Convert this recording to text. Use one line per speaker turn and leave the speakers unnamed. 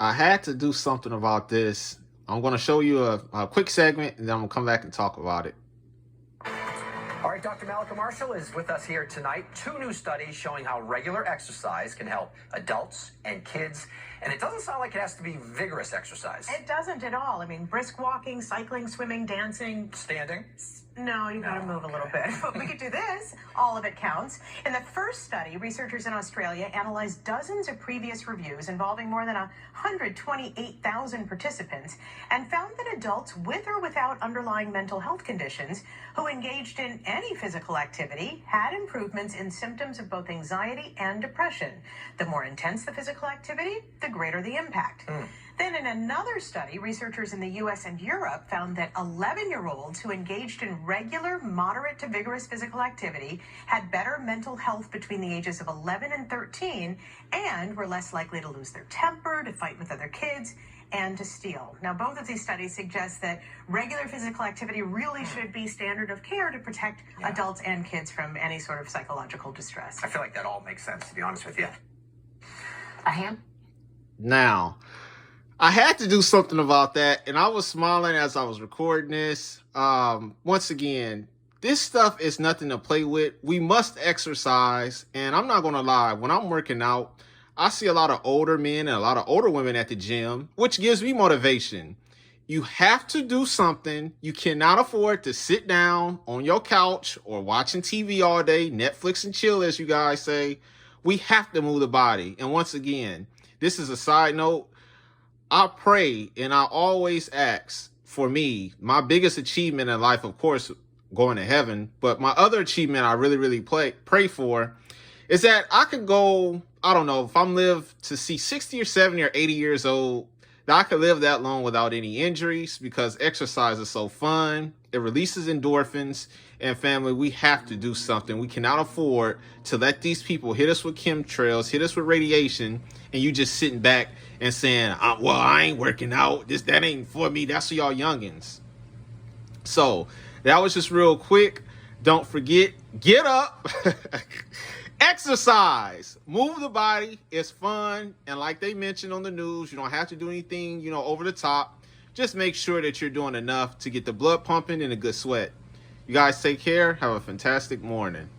I had to do something about this. I'm going to show you a quick segment, and then I'm going to come back and talk about it.
All right, Dr. Malika Marshall is with us here tonight. 2 new studies showing how regular exercise can help adults and kids. And it doesn't sound like it has to be vigorous exercise.
It doesn't at all. I mean, brisk walking, cycling, swimming, dancing.
Standing?
No, you gotta move a little bit. But we could do this. All of it counts. In the first study, researchers in Australia analyzed dozens of previous reviews involving more than 128,000 participants and found that adults with or without underlying mental health conditions who engaged in any physical activity had improvements in symptoms of both anxiety and depression. The more intense the physical activity, the greater the impact. Then in another study, researchers in the US and Europe found that 11-year-olds who engaged in regular, moderate to vigorous physical activity had better mental health between the ages of 11 and 13 and were less likely to lose their temper, to fight with other kids, and to steal. Now, both of these studies suggest that regular physical activity really should be standard of care to protect adults and kids from any sort of psychological distress.
I feel like that all makes sense, to be honest with you.
A hand?
Now, I had to do something about that, and I was smiling as I was recording this. Once again, this stuff is nothing to play with. We must exercise, and I'm not going to lie. When I'm working out, I see a lot of older men and a lot of older women at the gym, which gives me motivation. You have to do something. You cannot afford to sit down on your couch or watching TV all day, Netflix and chill, as you guys say. We have to move the body. And once again, this is a side note. I pray and I always ask for me, my biggest achievement in life, of course, going to heaven. But my other achievement I really pray for is that I could go, I don't know, if I'm live to see 60 or 70 or 80 years old, that I could live that long without any injuries because exercise is so fun. It releases endorphins. And family, we have to do something. We cannot afford to let these people hit us with chemtrails, hit us with radiation, and you just sitting back and saying, well, I ain't working out. That ain't for me. That's for y'all youngins. So that was just real quick. Don't forget, get up, exercise, move the body. It's fun. And like they mentioned on the news, you don't have to do anything, over the top. Just make sure that you're doing enough to get the blood pumping and a good sweat. You guys take care. Have a fantastic morning.